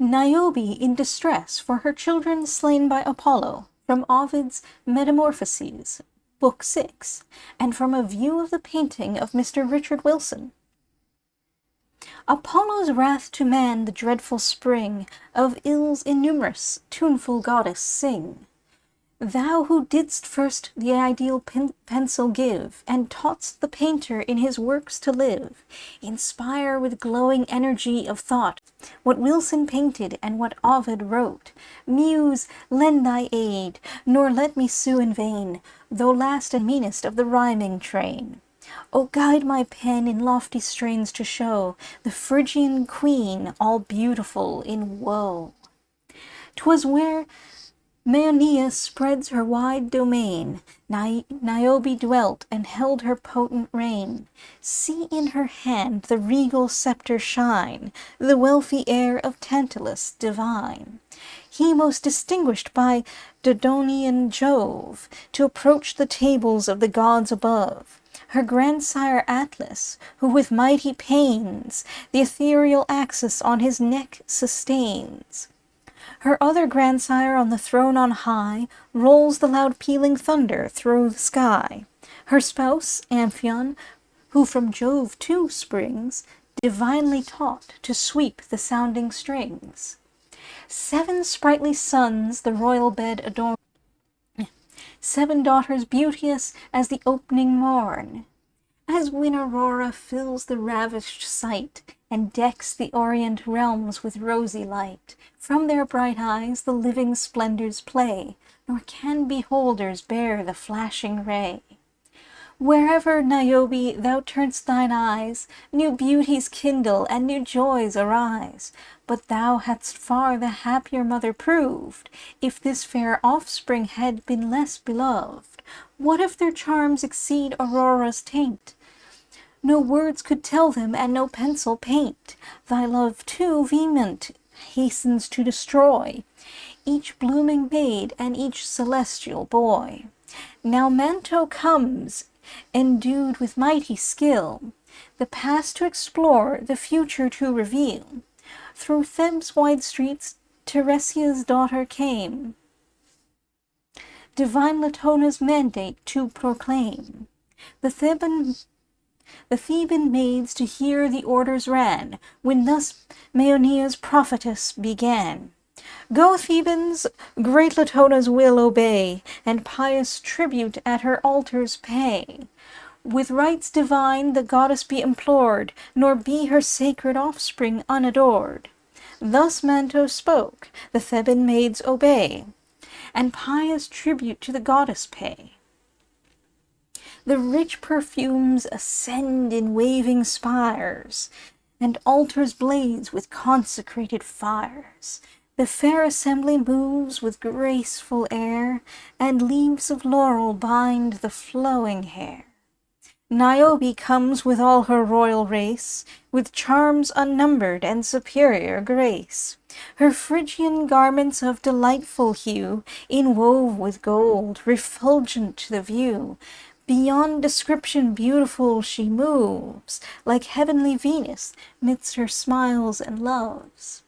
Niobe in distress for her children slain by Apollo, from Ovid's Metamorphoses, Book 6, and from a view of the painting of Mr. Richard Wilson. Apollo's wrath to man the dreadful spring of ills innumerous, tuneful goddess, sing. Thou who didst first the ideal pencil give, and taught'st the painter in his works to live, inspire with glowing energy of thought what Wilson painted and what Ovid wrote. Muse, lend thy aid, nor let me sue in vain, though last and meanest of the rhyming train. O guide my pen in lofty strains to show the Phrygian queen all beautiful in woe. 'Twas where Maeonia spreads her wide domain, Niobe dwelt and held her potent reign. See in her hand the regal sceptre shine, the wealthy heir of Tantalus divine. He most distinguished by Dodonian Jove, to approach the tables of the gods above. Her grandsire Atlas, who with mighty pains the ethereal axis on his neck sustains. Her other grandsire on the throne on high rolls the loud pealing thunder through the sky. Her spouse, Amphion, who from Jove too springs, divinely taught to sweep the sounding strings. 7 sprightly sons the royal bed adorn, 7 daughters beauteous as the opening morn. As when Aurora fills the ravished sight, and decks the orient realms with rosy light, from their bright eyes the living splendors play, nor can beholders bear the flashing ray. Wherever, Niobe, thou turn'st thine eyes, new beauties kindle and new joys arise. But thou hadst far the happier mother proved, if this fair offspring had been less beloved. What if their charms exceed Aurora's taint? No words could tell them, and no pencil paint. Thy love too vehement hastens to destroy each blooming maid and each celestial boy. Now Manto comes, endued with mighty skill, the past to explore, the future to reveal. Through Thebes' wide streets Tiresia's daughter came, divine Latona's mandate to proclaim. The Theban maids to hear the orders ran, when thus Maeonia's prophetess began. Go, Thebans, great Latona's will obey, and pious tribute at her altars pay. With rites divine the goddess be implored, nor be her sacred offspring unadored. Thus Manto spoke, the Theban maids obey, and pious tribute to the goddess pay. The rich perfumes ascend in waving spires, and altars blaze with consecrated fires. The fair assembly moves with graceful air, and leaves of laurel bind the flowing hair. Niobe comes with all her royal race, with charms unnumbered and superior grace. Her Phrygian garments of delightful hue, inwove with gold, refulgent to the view. Beyond description beautiful she moves, like heavenly Venus midst her smiles and loves.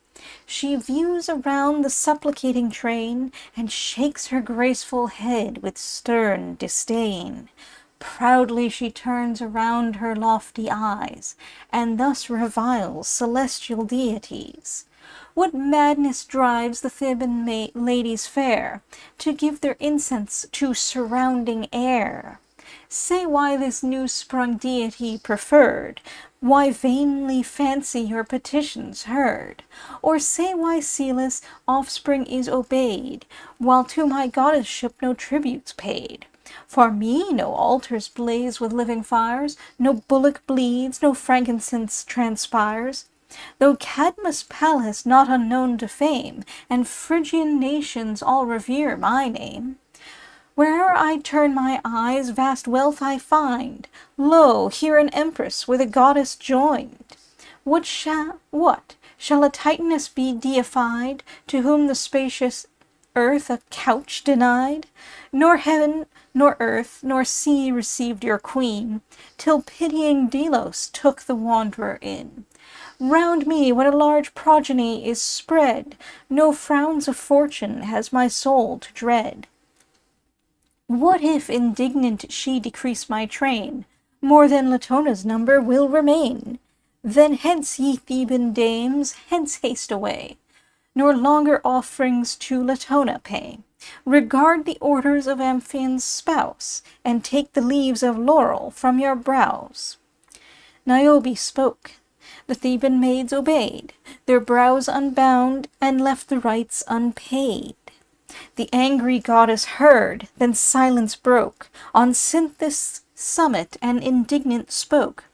She views around the supplicating train, and shakes her graceful head with stern disdain. Proudly she turns around her lofty eyes, and thus reviles celestial deities. What madness drives the Theban ladies fair to give their incense to surrounding air? Say why this new-sprung deity preferred, why vainly fancy your petitions heard? Or say why Phillis' offspring is obeyed, while to my goddessship no tribute's paid? For me no altars blaze with living fires, no bullock bleeds, no frankincense transpires. Though Cadmus' palace not unknown to fame, and Phrygian nations all revere my name. Where'er I turn my eyes, vast wealth I find. Lo, here an empress with a goddess joined. What shall a Titaness be deified, to whom the spacious earth a couch denied? Nor heaven, nor earth, nor sea received your queen, till pitying Delos took the wanderer in. Round me, when a large progeny is spread, no frowns of fortune has my soul to dread. What if indignant she decrease my train? More than Latona's number will remain. Then hence, ye Theban dames, hence haste away, nor longer offerings to Latona pay. Regard the orders of Amphion's spouse, and take the leaves of laurel from your brows. Niobe spoke. The Theban maids obeyed, their brows unbound, and left the rites unpaid. The angry goddess heard, then silence broke on Cynthus' summit, and indignant spoke.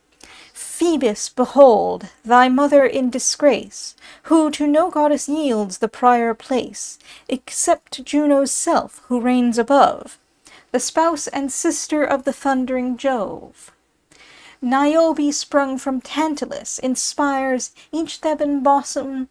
Phoebus, behold, thy mother in disgrace, who to no goddess yields the prior place, except Juno's self, who reigns above, the spouse and sister of the thundering Jove. Niobe, sprung from Tantalus, inspires each Theban bosom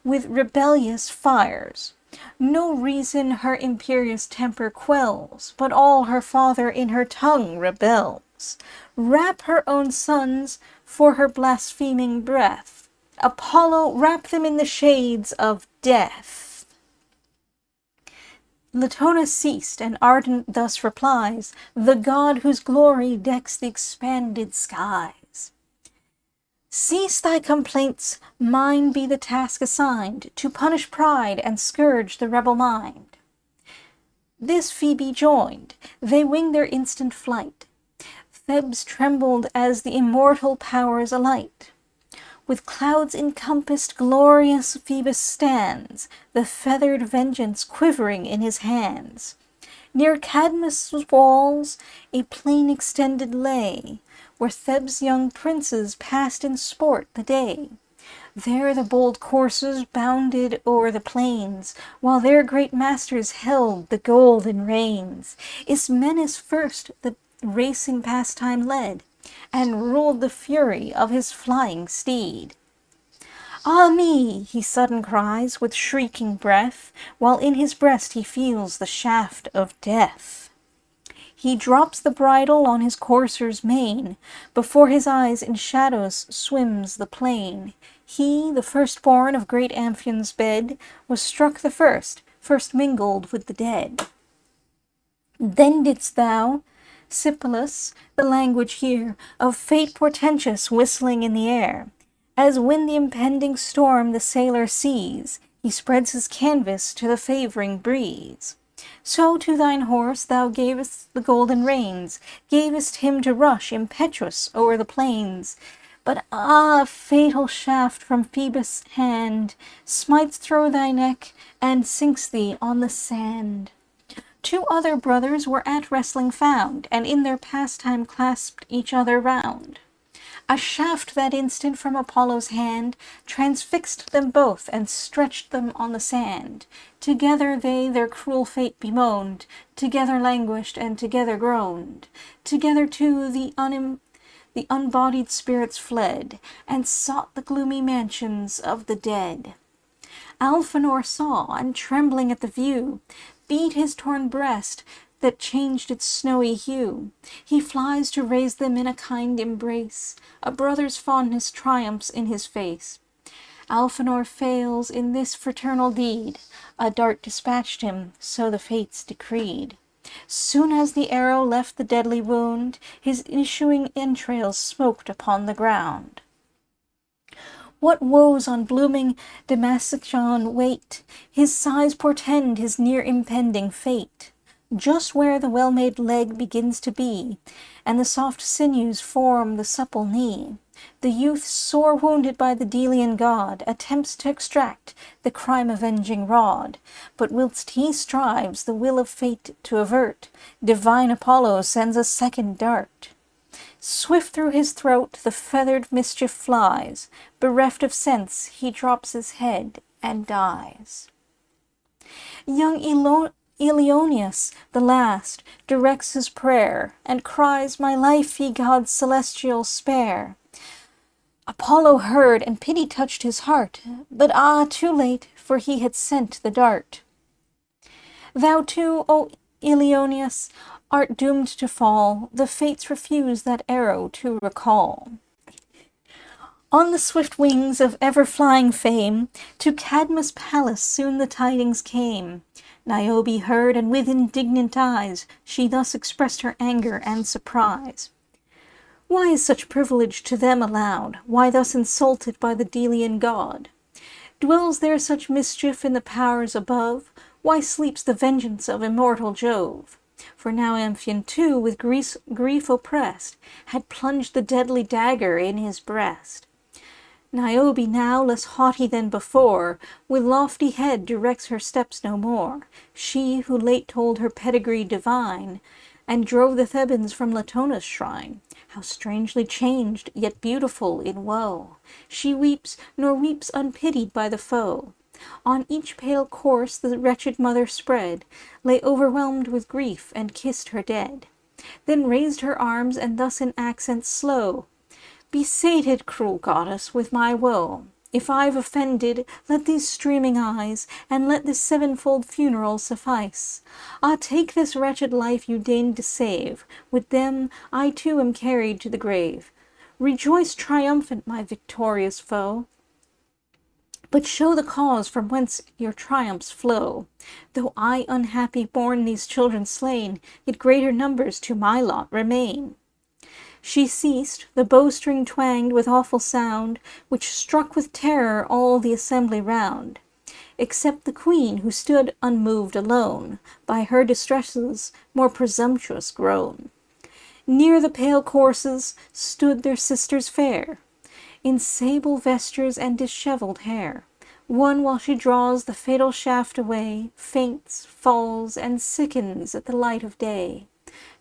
with rebellious fires. No reason her imperious temper quells, but all her father in her tongue rebels. Wrap her own sons for her blaspheming breath. Apollo, wrap them in the shades of death. Latona ceased, and ardent thus replies, the god whose glory decks the expanded skies. Cease thy complaints, mine be the task assigned, to punish pride and scourge the rebel mind. This Phoebe joined, they winged their instant flight. Thebes trembled as the immortal powers alight. With clouds encompassed, glorious Phoebus stands, the feathered vengeance quivering in his hands. Near Cadmus' walls a plain extended lay, where Thebes' young princes passed in sport the day. There the bold coursers bounded o'er the plains, while their great masters held the golden reins. Ismenus first the racing pastime led, and ruled the fury of his flying steed. Ah me, he sudden cries with shrieking breath, while in his breast he feels the shaft of death. He drops the bridle on his courser's mane, before his eyes in shadows swims the plain. He, the firstborn of great Amphion's bed, was struck the first mingled with the dead. Then didst thou, Phillis, the language hear of fate portentous whistling in the air. As when the impending storm the sailor sees, he spreads his canvas to the favouring breeze. So to thine horse thou gavest the golden reins, gavest him to rush impetuous o'er the plains. But a fatal shaft from Phoebus' hand smites thro' thy neck, and sinks thee on the sand. 2 other brothers were at wrestling found, and in their pastime clasped each other round. A shaft that instant from Apollo's hand transfixed them both, and stretched them on the sand. Together they their cruel fate bemoaned, together languished, and together groaned. Together too the unbodied spirits fled, and sought the gloomy mansions of the dead. Alphenor saw, and trembling at the view, beat his torn breast that changed its snowy hue. He flies to raise them in a kind embrace, a brother's fondness triumphs in his face. Alphenor fails in this fraternal deed, a dart dispatched him, so the fates decreed. Soon as the arrow left the deadly wound, his issuing entrails smoked upon the ground. What woes on blooming Damascene wait! His sighs portend his near impending fate. Just where the well-made leg begins to be, and the soft sinews form the supple knee, the youth, sore wounded by the Delian god, attempts to extract the crime-avenging rod. But whilst he strives the will of fate to avert, divine Apollo sends a second dart. Swift through his throat the feathered mischief flies. Bereft of sense, he drops his head and dies. Young Ilioneus, the last, directs his prayer, and cries, my life, ye gods celestial, spare. Apollo heard, and pity touched his heart, but too late, for he had sent the dart. Thou too, O Ilioneus, art doomed to fall, the fates refuse that arrow to recall. On the swift wings of ever-flying fame, to Cadmus' palace soon the tidings came. Niobe heard, and with indignant eyes she thus expressed her anger and surprise. Why is such privilege to them allowed? Why thus insulted by the Delian god? Dwells there such mischief in the powers above? Why sleeps the vengeance of immortal Jove? For now Amphion too, with grief oppressed, had plunged the deadly dagger in his breast. Niobe now, less haughty than before, with lofty head directs her steps no more. She, who late told her pedigree divine, and drove the Thebans from Latona's shrine, how strangely changed, yet beautiful in woe. She weeps, nor weeps unpitied by the foe. On each pale corse the wretched mother spread, lay overwhelmed with grief, and kissed her dead. Then raised her arms, and thus in accents slow, "Be sated, cruel goddess, with my woe. If I've offended, let these streaming eyes, and let this sevenfold funeral suffice. Ah, take this wretched life you deigned to save, with them I too am carried to the grave. Rejoice triumphant, my victorious foe, but show the cause from whence your triumphs flow. Though I, unhappy, born these children slain, yet greater numbers to my lot remain." She ceased, the bowstring twanged with awful sound, which struck with terror all the assembly round, except the queen, who stood unmoved alone, by her distresses more presumptuous grown. Near the pale corses stood their sisters fair, in sable vestures and dishevelled hair. One, while she draws the fatal shaft away, faints, falls, and sickens at the light of day.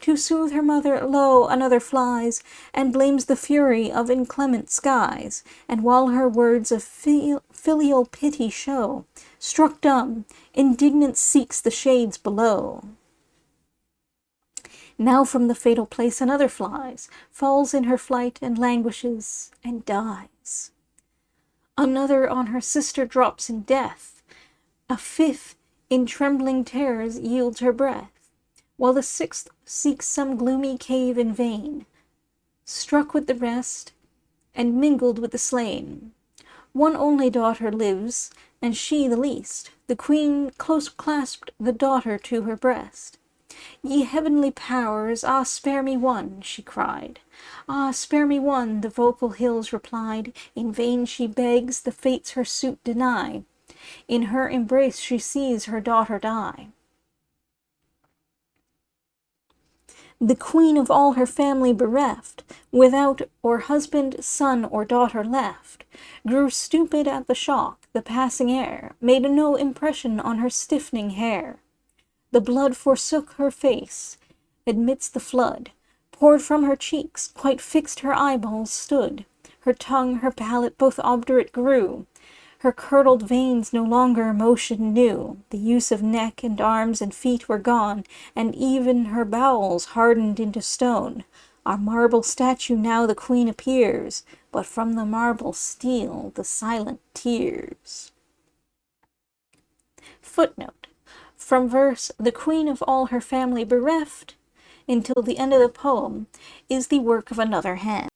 To soothe her mother, lo, another flies, and blames the fury of inclement skies, and while her words of filial pity show, struck dumb, indignant seeks the shades below. Now from the fatal place another flies, falls in her flight, and languishes, and dies. Another on her sister drops in death. A fifth in trembling terrors yields her breath, while the sixth seeks some gloomy cave in vain, struck with the rest, and mingled with the slain. One only daughter lives, and she the least. The queen close clasped the daughter to her breast. "Ye heavenly powers, ah, spare me one!" she cried. "Ah, spare me one!" the vocal hills replied. In vain she begs, the fates her suit deny. In her embrace she sees her daughter die. The queen, of all her family bereft, without or husband, son, or daughter left, grew stupid at the shock. The passing air made no impression on her stiffening hair. The blood forsook her face amidst the flood, poured from her cheeks, quite fixed her eyeballs stood. Her tongue, her palate both obdurate grew. Her curdled veins no longer motion knew. The use of neck and arms and feet were gone, and even her bowels hardened into stone. A marble statue now the queen appears, but from the marble steal the silent tears. Footnote. From verse, "The queen of all her family bereft," until the end of the poem, is the work of another hand.